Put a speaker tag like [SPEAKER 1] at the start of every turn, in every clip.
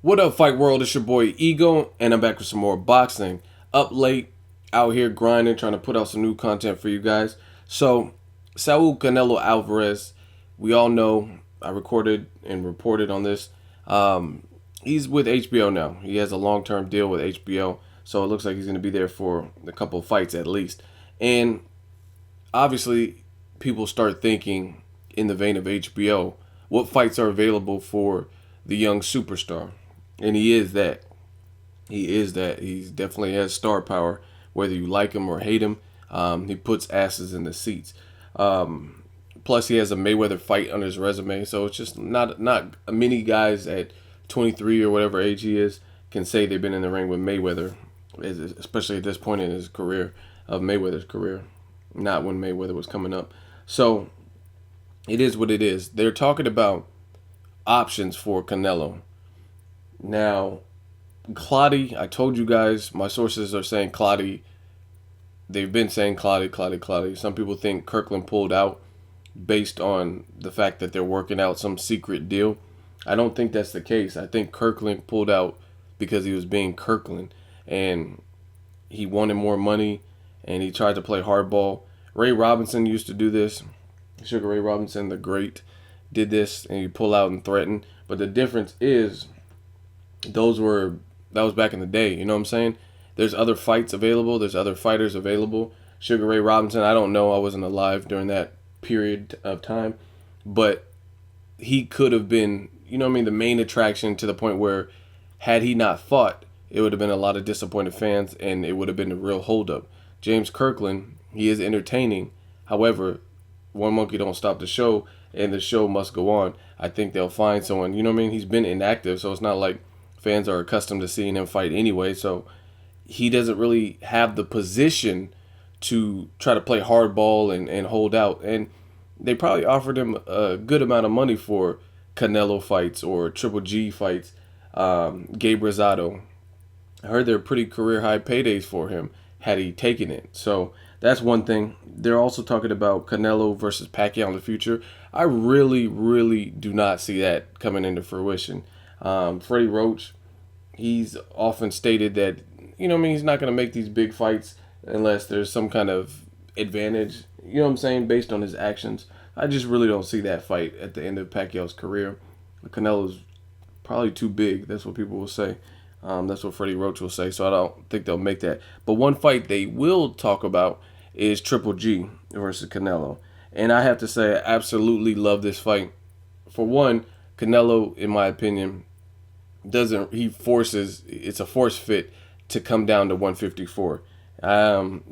[SPEAKER 1] What up, Fight World? It's your boy Ego, and I'm back with some more boxing. Up late, out here grinding, trying to put out some new content for you guys. So, Saul Canelo Alvarez, we all know, I recorded and reported on this. He's with HBO now. He has a long term deal with HBO, so it looks like he's going to be there for a couple of fights at least. And obviously, people start thinking in the vein of HBO, what fights are available for the young superstar? And he is that. He is that. He definitely has star power, whether you like him or hate him. He puts asses in the seats. Plus, he has a Mayweather fight on his resume, so it's just not many guys at 23 or whatever age he is can say they've been in the ring with Mayweather, especially at this point in his career, of Mayweather's career, not when Mayweather was coming up. So it is what it is. They're talking about options for Canelo. Now, Clotty, I told you guys, my sources are saying Clotty. They've been saying Clotty. Some people think Kirkland pulled out based on the fact that they're working out some secret deal. I don't think that's the case. I think Kirkland pulled out because he was being Kirkland and he wanted more money and he tried to play hardball. Ray Robinson used to do this. Sugar Ray Robinson, the great, did this and he pull out and threaten. But the difference is that was back in the day, you know what I'm saying? There's other fights available, there's other fighters available. Sugar Ray Robinson, I don't know, I wasn't alive during that period of time, but he could have been, you know what I mean, the main attraction to the point where had he not fought, it would have been a lot of disappointed fans and it would have been a real holdup. James Kirkland, he is entertaining. However, one monkey don't stop the show and the show must go on. I think they'll find someone, you know what I mean? He's been inactive, so it's not like fans are accustomed to seeing him fight anyway, so he doesn't really have the position to try to play hardball and hold out. And they probably offered him a good amount of money for Canelo fights or Triple G fights. Gabe Rosado, I heard they're pretty career high paydays for him had he taken it. So that's one thing. They're also talking about Canelo versus Pacquiao in the future. I really do not see that coming into fruition. Freddie Roach, he's often stated that, you know what I mean, he's not going to make these big fights unless there's some kind of advantage, you know what I'm saying, based on his actions. I just really don't see that fight at the end of Pacquiao's career. Canelo's probably too big. That's what people will say. That's what Freddie Roach will say. So I don't think they'll make that. But one fight they will talk about is Triple G versus Canelo. And I have to say, I absolutely love this fight. For one, Canelo, in my opinion, doesn't he forces it's a force fit to come down to 154.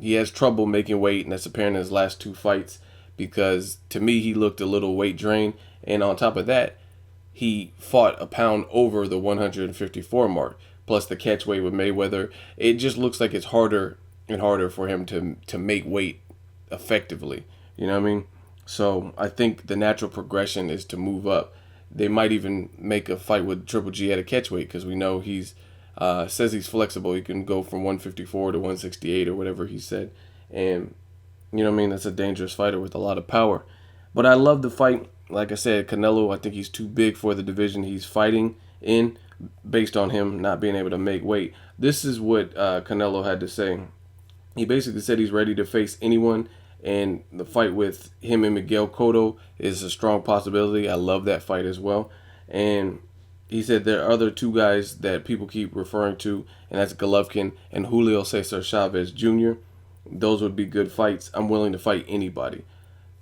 [SPEAKER 1] He has trouble making weight, and that's apparent in his last two fights because to me he looked a little weight drained. And on top of that, he fought a pound over the 154 mark, plus the catch weight with Mayweather. It just looks like it's harder and harder for him to make weight effectively. You know what I mean? So I think the natural progression is to move up. They might even make a fight with Triple G at a catch weight because we know he's says he's flexible. He can go from 154 to 168 or whatever he said. And, you know what I mean? That's a dangerous fighter with a lot of power. But I love the fight. Like I said, Canelo, I think he's too big for the division he's fighting in based on him not being able to make weight. This is what Canelo had to say. He basically said he's ready to face anyone, and the fight with him and Miguel Cotto is a strong possibility. I love that fight as well. And he said there are other two guys that people keep referring to, and that's Golovkin and Julio Cesar Chavez Jr. Those would be good fights. I'm willing to fight anybody.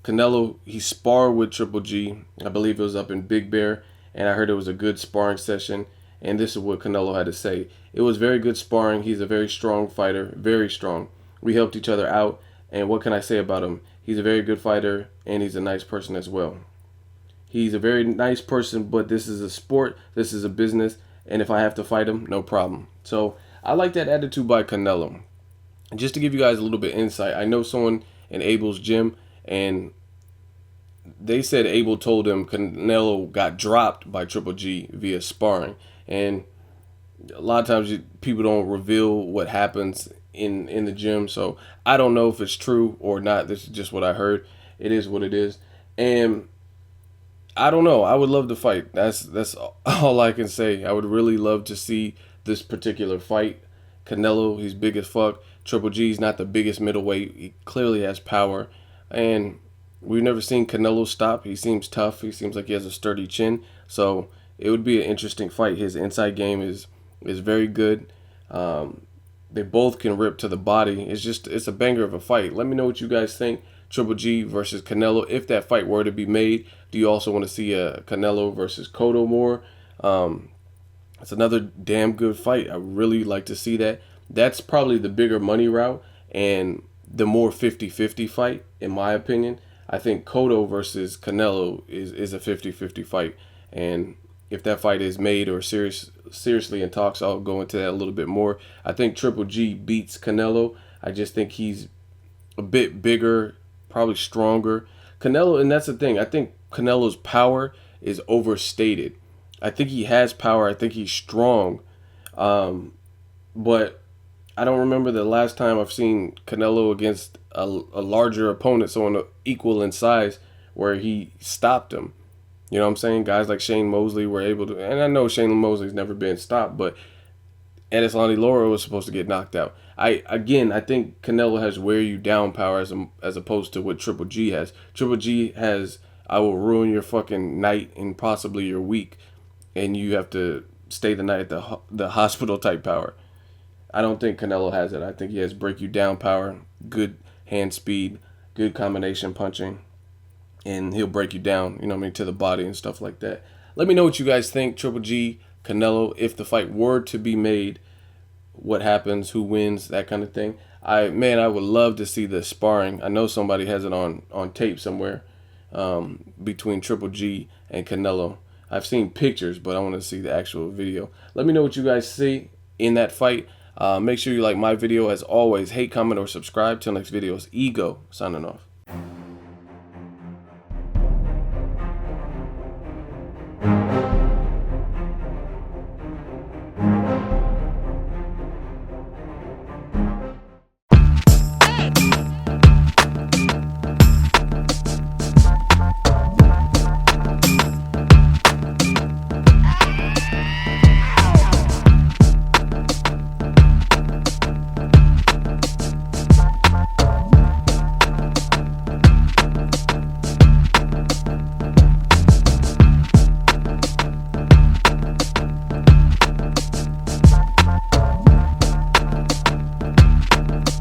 [SPEAKER 1] Canelo, he sparred with Triple G. I believe it was up in Big Bear, and I heard it was a good sparring session. And this is what Canelo had to say. It was very good sparring. He's a very strong fighter, very strong. We helped each other out, and what can I say about him? He's a very good fighter, and he's a nice person as well. He's a very nice person, but this is a sport, this is a business, and if I have to fight him, no problem. So I like that attitude by Canelo. Just to give you guys a little bit of insight, I know someone in Abel's gym, and they said Abel told him Canelo got dropped by Triple G via sparring. And a lot of times people don't reveal what happens in the gym, so I don't know if it's true or not. This is just what I heard. It is what it is. And I don't know. I would love to fight. That's all I can say. I would really love to see this particular fight. Canelo, he's big as fuck. Triple G's not the biggest middleweight. He clearly has power, and we've never seen Canelo stop. He seems tough. He seems like he has a sturdy chin. So it would be an interesting fight. His inside game is very good. They both can rip to the body. It's a banger of a fight. Let me know what you guys think. Triple G versus Canelo. If that fight were to be made, do you also want to see a Canelo versus Cotto more? It's another damn good fight. I really like to see that. That's probably the bigger money route and the more 50-50 fight, in my opinion. I think Cotto versus Canelo is a 50-50 fight. And if that fight is made or seriously in talks, I'll go into that a little bit more. I think Triple G beats Canelo. I just think he's a bit bigger, probably stronger. Canelo, and that's the thing. I think Canelo's power is overstated. I think he has power. I think he's strong. But I don't remember the last time I've seen Canelo against a larger opponent, someone equal in size, where he stopped him. You know what I'm saying? Guys like Shane Mosley were able to, and I know Shane Mosley's never been stopped, but Adeslani Laura was supposed to get knocked out. I think Canelo has wear you down power as opposed to what Triple G has. Triple G has I will ruin your fucking night and possibly your week, and you have to stay the night at the hospital type power. I don't think Canelo has it. I think he has break you down power, good hand speed, good combination punching, and he'll break you down, you know what I mean, to the body and stuff like that. Let me know what you guys think. Triple G, Canelo, if the fight were to be made, what happens, who wins, that kind of thing. I would love to see the sparring. I know somebody has it on tape somewhere, between Triple G and Canelo. I've seen pictures, but I want to see the actual video. Let me know what you guys see in that fight. Make sure you like my video. As always, hate, comment, or subscribe. Till next video, it's Ego signing off.